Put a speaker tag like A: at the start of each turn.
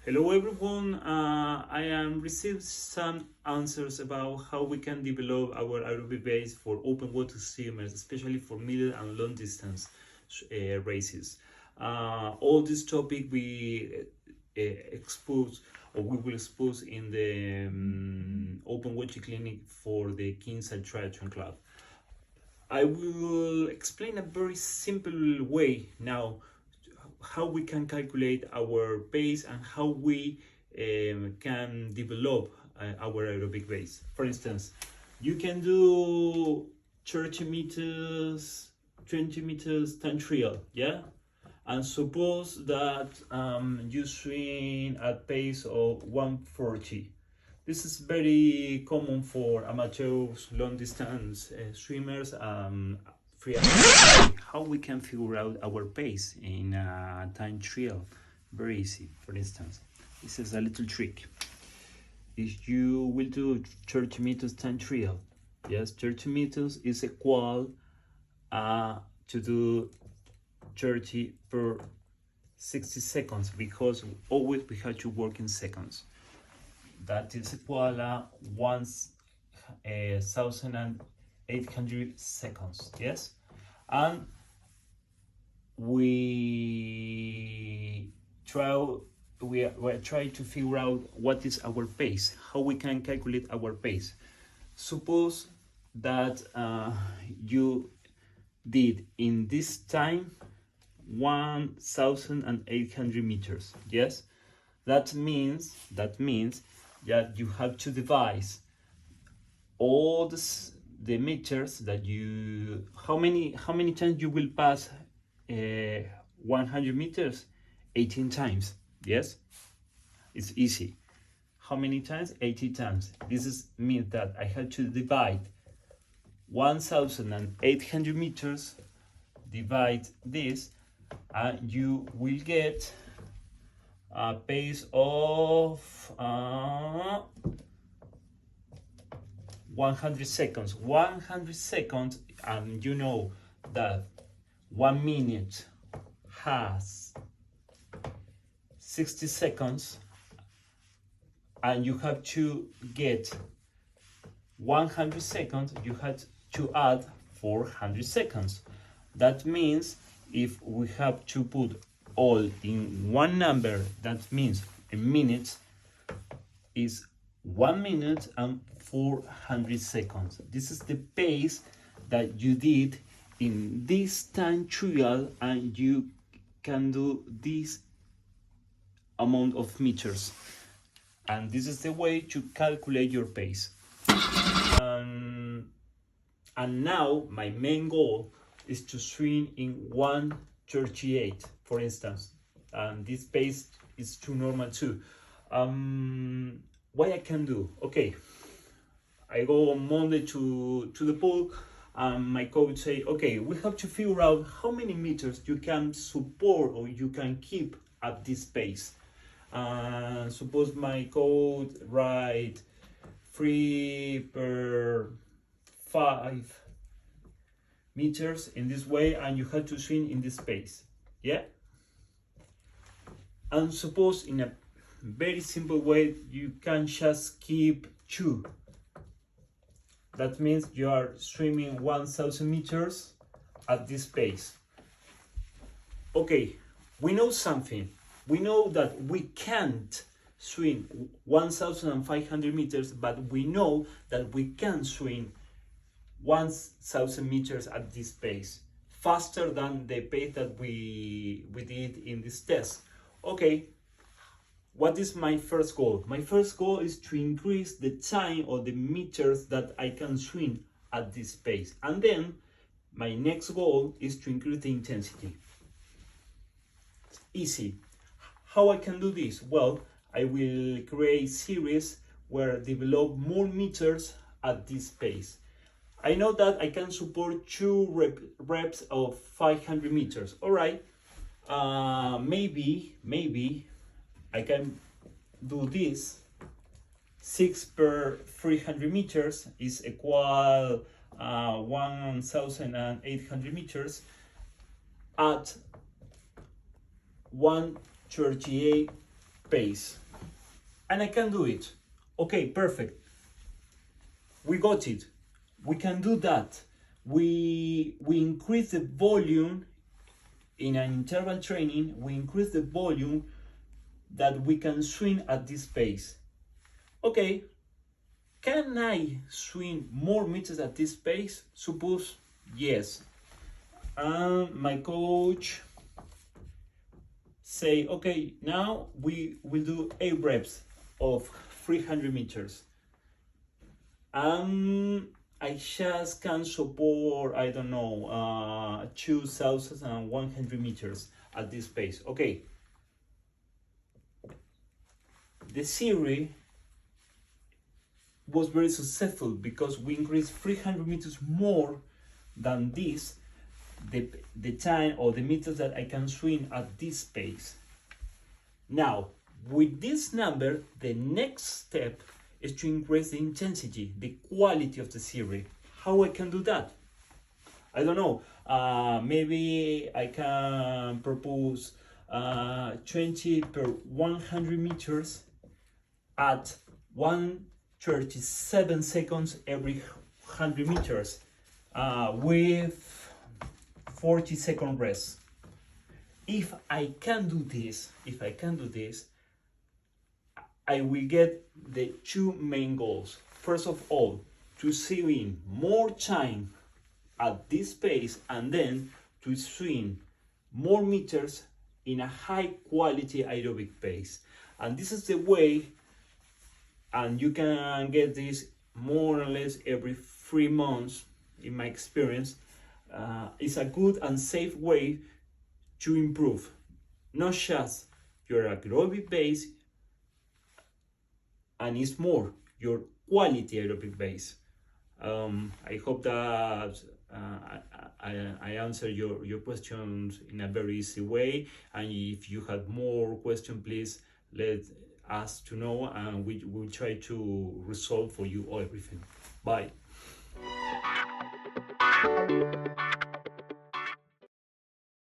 A: Hello everyone, I am received some answers about how we can develop our aerobic base for open water swimmers, especially for middle and long distance races. All this topic we expose or we will expose in the open water clinic for the Kinsale Triathlon Club. I will explain a very simple way now how we can calculate our pace and how we can develop our aerobic base. For instance, you can do 30 meters, 20 meters time trial, yeah? And suppose that you swim at pace of 140. This is very common for amateurs, long distance swimmers, how we can figure out our pace in a time trial. Very easy. For instance, this is a little trick. If you will do 30 meters time trial, yes, 30 meters is equal to do 30 per 60 seconds, because always we have to work in seconds. That is equal to 1,800 seconds, yes? And we try to figure out what is our pace, how we can calculate our pace. Suppose that you did in this time 1,800 meters, yes? That means that you have to divide all the meters that you, how many times you will pass 100 meters? 18 times, yes? It's easy. How many times? 80 times. This means that I have to divide 1,800 meters, divide this, and you will get a pace of 100 seconds. 100 seconds, and you know that 1 minute has 60 seconds, and you have to get 100 seconds, you have to add 400 seconds. That means if we have to put all in one number, that means a minute is 1 minute and 400 seconds. This is the pace that you did in this time trial, and you can do this amount of meters. And this is the way to calculate your pace. And now my main goal is to swim in 1:38, for instance. And this pace is too normal too. What I can do? Okay, I go on Monday to the pool, and my coach say, okay, we have to figure out how many meters you can support or you can keep at this pace. Suppose my coach write 3 per 5 meters in this way, and you have to swim in this pace, yeah? And suppose in a very simple way you can just keep 2. That means you are swimming 1,000 meters at this pace. Okay, we know something. We know that we can't swim 1,500 meters, but we know that we can swim 1,000 meters at this pace, faster than the pace that we did in this test. Okay, what is my first goal? My first goal is to increase the time or the meters that I can swim at this pace. And then my next goal is to increase the intensity. It's easy. How I can do this? Well, I will create series where I develop more meters at this pace. I know that I can support 2 reps of 500 meters. All right, maybe I can do this. 6 per 300 meters is equal 1,800 meters at 1:38 pace, and I can do it. Okay, perfect. We got it. We can do that. We increase the volume in an interval training. We increase the volume that we can swim at this pace. Okay, can I swim more meters at this pace? Suppose yes. My coach say, okay, now we will do 8 reps of 300 meters. I just can support, I don't know, 2,100 meters at this pace. Okay. The series was very successful because we increased 300 meters more than this, the time or the meters that I can swim at this pace. Now, with this number, the next step is to increase the intensity, the quality of the series. How I can do that? I don't know. Maybe I can propose 20 per 100 meters at 137 seconds every 100 meters with 40-second rest. If I can do this, I will get the two main goals. First of all, to swim more time at this pace, and then to swim more meters in a high quality aerobic pace. And this is the way, and you can get this more or less every 3 months in my experience. It's a good and safe way to improve not just your aerobic base, and it's more your quality aerobic base. I hope that I answer your questions in a very easy way, and if you have more questions, please let us to know, and we will try to resolve for you everything. Bye.